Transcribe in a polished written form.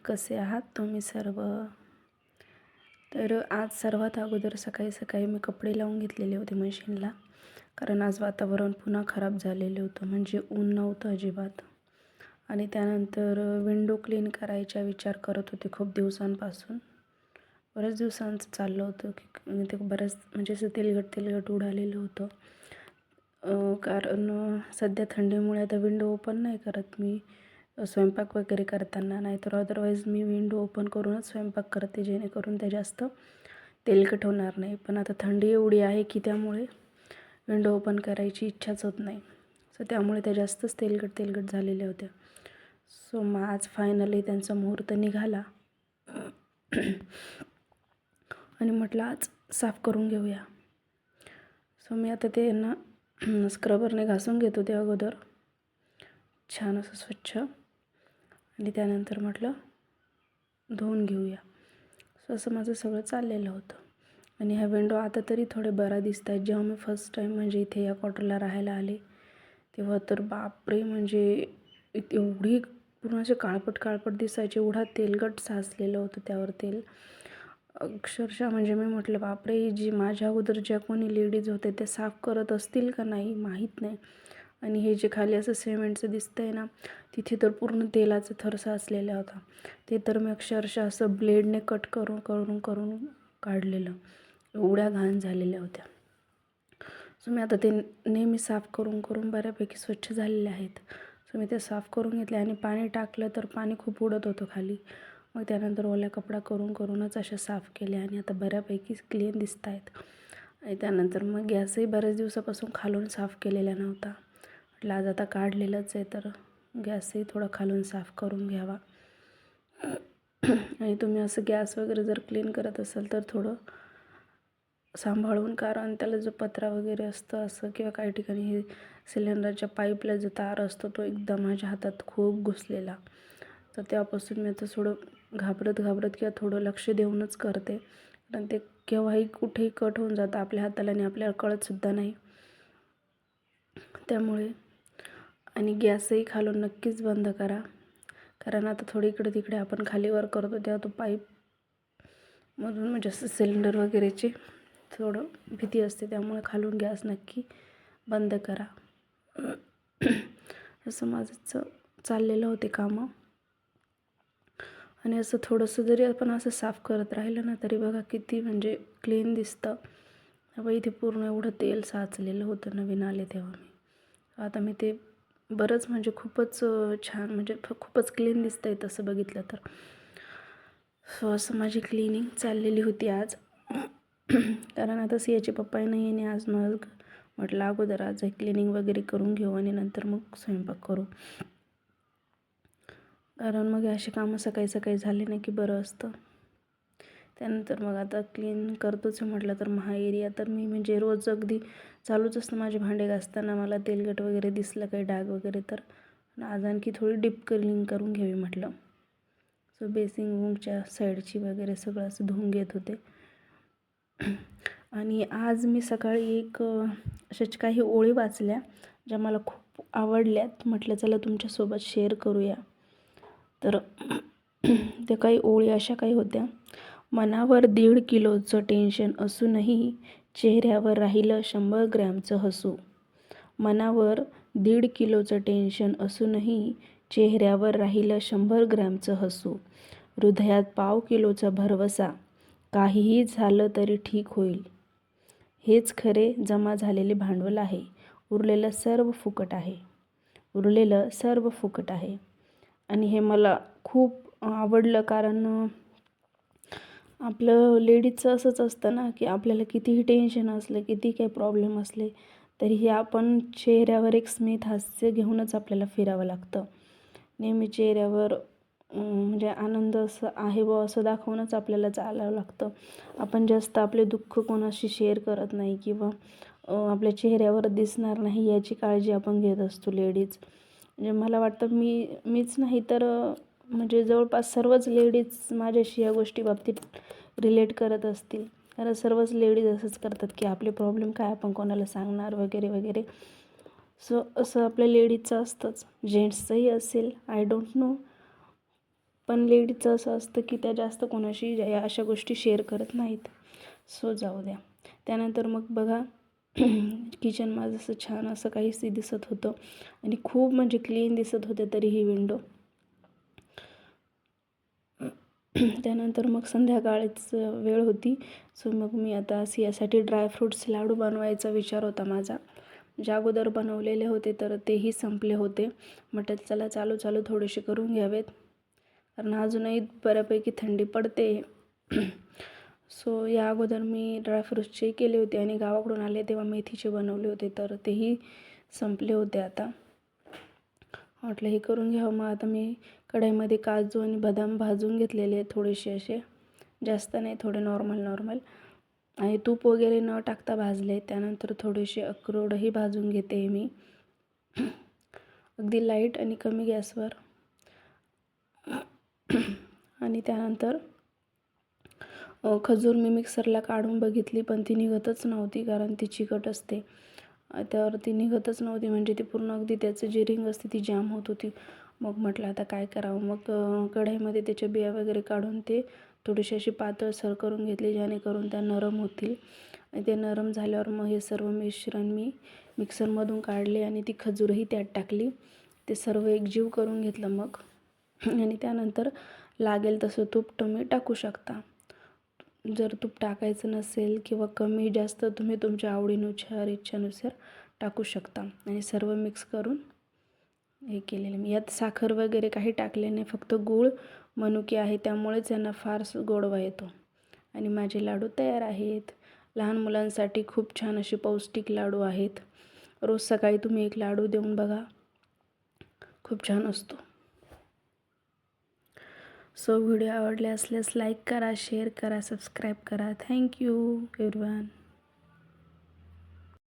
कसे आहात तुम्ही सर्व? तर आज सर्वात अगोदर सकाळी सकाळी मी कपडे लावून घेतलेले होते मशीनला. कारण आज वातावरण पुन्हा खराब झालेलं होतं, म्हणजे ऊन नव्हतं अजिबात. आणि त्यानंतर विंडो क्लीन करायचा विचार करत होते खूप दिवसांपासून. बऱ्याच दिवसांचं चाललं होतं की ते बऱ्याच म्हणजे असं तेलकट तेलकट उडालेलं होतं. कारण सध्या थंडीमुळे आता विंडो ओपन नाही करत मी स्वयंपाक वगैरे करताना. नाहीतर अदरवाईज मी विंडो ओपन करूनच स्वयंपाक करते, जेणेकरून ते जास्त तेलकट होणार नाही. पण आता थंडी एवढी आहे की त्यामुळे विंडो ओपन करायची इच्छाच होत नाही. सो त्यामुळे त्या जास्तच तेलकट तेलकट झालेल्या होत्या. सो मग आज फायनली त्यांचा मुहूर्त निघाला आणि म्हटलं आज साफ करून घेऊया. सो मी आता ते ना स्क्रबरने घासून घेतो ते अगोदर छान असं स्वच्छ, आणि त्यानंतर म्हटलं धुवून घेऊया. सो असं माझं सगळं चाललेलं होतं. आणि ह्या विंडो आता तरी थोडे बरा दिसत आहेत. जेव्हा मी फर्स्ट टाईम म्हणजे इथे या क्वार्टरला राहायला आले तेव्हा तर बापरे, म्हणजे एवढी पूर्ण असे काळपट काळपट दिसायचे, एवढा तेलकट साचलेलं होतं त्यावर तेल. अक्षरशः म्हणजे मी म्हटलं बापरे, जी माझ्या अगोदर ज्या कोणी लेडीज होते ते साफ करत असतील का नाही माहीत नाही. आणि हे जे खाली असं सिमेंटचं दिसतं आहे ना, तिथे तर पूर्ण तेलाचा थर साचलेला होता. ते तर मी अक्षरशः असं ब्लेडने कट करून करून करून काढलेलं, एवढ्या घाण झालेल्या होत्या. सो मी आता ते नेहमी साफ करून करून बऱ्यापैकी स्वच्छ झालेले आहेत. सो मी ते साफ करून घेतले आणि पाणी टाकलं तर पाणी खूप उडत होतं खाली. मग त्यानंतर ओल्या कपडा करून करूनच अशा साफ केल्या आणि आता बऱ्यापैकी क्लीन दिसत आहेत. आणि त्यानंतर मग गॅसही बऱ्याच दिवसापासून खालून साफ केलेला नव्हता. म्हटलं आज आता काढलेलंच आहे तर गॅसही थोडा खालून साफ करून घ्यावा. आणि तुम्ही असं गॅस वगैरे जर क्लीन करत असाल तर थोडं सांभाळून, कारण त्याला जो पत्रा वगैरे असतं असं, किंवा काही ठिकाणी हे सिलेंडरच्या पाईपला जो तार असतो तो एकदा माझ्या हातात खूप घुसलेला. तर त्यापासून मी आता थोडं घाबरत किंवा थोडं लक्ष देऊनच करते. कारण ते केव्हाही कुठेही कट होऊन जातं आपल्या हाताला आणि आपल्याला कळतसुद्धा नाही. त्यामुळे आणि गॅसही खालून नक्कीच बंद करा, कारण आता थोडी इकडे तिकडे आपण खालीवर करतो तेव्हा तो पाईपमधून म्हणजे असं सिलेंडर वगैरेची थोडं भीती असते. त्यामुळे खालून गॅस नक्की बंद करा. असं माझं चाललेलं होते कामं. आणि असं थोडंसं जरी आपण असं साफ करत राहिलं ना तरी बघा किती म्हणजे क्लीन दिसतं. बाबा इथे पूर्ण एवढं तेल साचलेलं होतं नवीन आले तेव्हा आता मी ते बरंच म्हणजे खूपच छान, म्हणजे खूपच क्लीन दिसतंय तसं बघितलं तर. सो असं माझी क्लिनिंग चाललेली होती आज. कारण आता सियाचे पप्पाही नाही आणि आज मग म्हटलं अगोदर आज क्लिनिंग वगैरे करून घेऊ आणि नंतर मग स्वयंपाक करू. कारण मग अशी कामं सकाळी सकाळी झाले नाही की बरं असतं. त्यानंतर मग आता क्लीन करतोच म्हटलं तर हा एरिया तर मी म्हणजे रोज अगदी चालूच असतं माझे भांडे घासताना. मला तेलकट वगैरे दिसलं काही डाग वगैरे तर आज आणखी थोडी डीप क्लिनिंग करून घ्यावी म्हटलं. सो बेसिंग रूमच्या साईडची वगैरे सगळं असं धुवून घेत होते. आणि आज मी सकाळी एक अशाच काही ओळी वाचल्या ज्या मला खूप आवडल्यात. म्हटलं चला तुमच्यासोबत शेअर करूया. तर त्या काही ओळी अशा काही होत्या. मनावर 1.5 किलोचं टेन्शन असूनही चेहऱ्यावर राहिलं 100 ग्रॅमचं हसू. मनावर 1.5 किलोचं टेन्शन असूनही चेहऱ्यावर राहिलं 100 ग्रॅमचं हसू. हृदयात 1/2 किलोचा भरवसा, काहीही झालं तरी ठीक होईल. हेच खरे जमा झालेले भांडवल आहे. उरलेलं सर्व फुकट आहे. उरलेलं सर्व फुकट आहे. आणि हे मला खूप आवडलं, कारण आपलं लेडीजचं असंच असतं ना की आपल्याला कितीही टेन्शन असलं, किती काही प्रॉब्लेम असले तरीही आपण चेहऱ्यावर एक स्मित हास्य घेऊनच आपल्याला फिरावं लागतं. नेहमी चेहऱ्यावर म्हणजे आनंद असं आहे व असं दाखवूनच आपल्याला चालावं लागतं. आपण जास्त आपले दुःख कोणाशी शेअर करत नाही किंवा आपल्या चेहऱ्यावर दिसणार नाही याची काळजी आपण घेत असतो लेडीज. म्हणजे मला वाटतं मीच नाही तर म्हणजे जवळपास सर्वच लेडीज माझ्याशी या गोष्टी बाबतीत रिलेट करत असतील. कारण सर्वच लेडीज असंच करतात की आपले प्रॉब्लेम काय आपण कोणाला सांगणार वगैरे वगैरे. सो असं आपल्या लेडीजचं असतंच, जेंट्सचंही असेल, आय डोंट नो. पण लेडीजचं असं असतं की त्या जास्त कोणाशी या अशा गोष्टी शेअर करत नाहीत. सो जाऊ द्या. त्यानंतर मग बघा किचन माझं असं छान असं काहीसे दिसत होतं आणि खूप म्हणजे क्लीन दिसत होते तरी ही विंडो. त्यानंतर मग संध्याकाळीच वेळ होती. सो मग मी आता सियासाठी ड्रायफ्रूट्स लाडू बनवायचा विचार होता माझा. ज्या अगोदर बनवलेले होते तर तेही संपले होते. म्हटलं चला चालू थोडेसे करून घ्यावेत, कारण अजूनही बऱ्यापैकी थंडी पडते. सो या अगोदर मी ड्रायफ्रूट्सचे केले होते आणि गावाकडून आले तेव्हा मेथीचे बनवले होते, तर तेही संपले होते आता. म्हटलं हे करून घ्यावं. मग आता मी कढईमध्ये काजू आणि बदाम भाजून घेतलेले आहेत थोडेसे असे, जास्त नाही, थोडे नॉर्मल आणि तूप वगैरे न टाकता भाजले. त्यानंतर थोडेसे अक्रोडही भाजून घेते मी अगदी लाईट आणि कमी गॅसवर. आणि त्यानंतर खजूर मी मिक्सरला काढून बघितली पण ती निघतच नव्हती, कारण ती चिकट असते. तर ती निघतच नव्हती, म्हणजे ती पूर्ण अगदी त्याचं जी रिंग असते ती जाम होत होती. मग म्हटलं आता काय करावं. मग कढईमध्ये त्याच्या बिया वगैरे काढून ते थोडीशी अशी पातळसर करून घेतली, जेणेकरून त्या नरम होतील. आणि ते नरम झाल्यावर मग हे सर्व मिश्रण मी मिक्सरमधून काढले आणि ती खजूरही त्यात टाकली. ते सर्व एकजीव करून घेतलं मग. आणि त्यानंतर लागेल तसं तूप तुम्ही टाकू शकता. जर तूप टाकायचं नसेल किंवा कमी जास्त तुम्ही तुमच्या आवडीनुसार इच्छेनुसार टाकू शकता. आणि सर्व मिक्स करून हे केलेलं मी. यात साखर वगैरे काही टाकले नाही, फक्त गूळ मनुके आहे, त्यामुळेच यांना फारसं गोडवा येतो. आणि माझे लाडू तयार आहेत. लहान मुलांसाठी खूप छान असे पौष्टिक लाडू आहेत. रोज सकाळी तुम्ही एक लाडू देऊन बघा, खूप छान असतो. सो व्हिडिओ आवडले असल्यास लाईक करा, शेअर करा, सबस्क्राईब करा. Thank you everyone.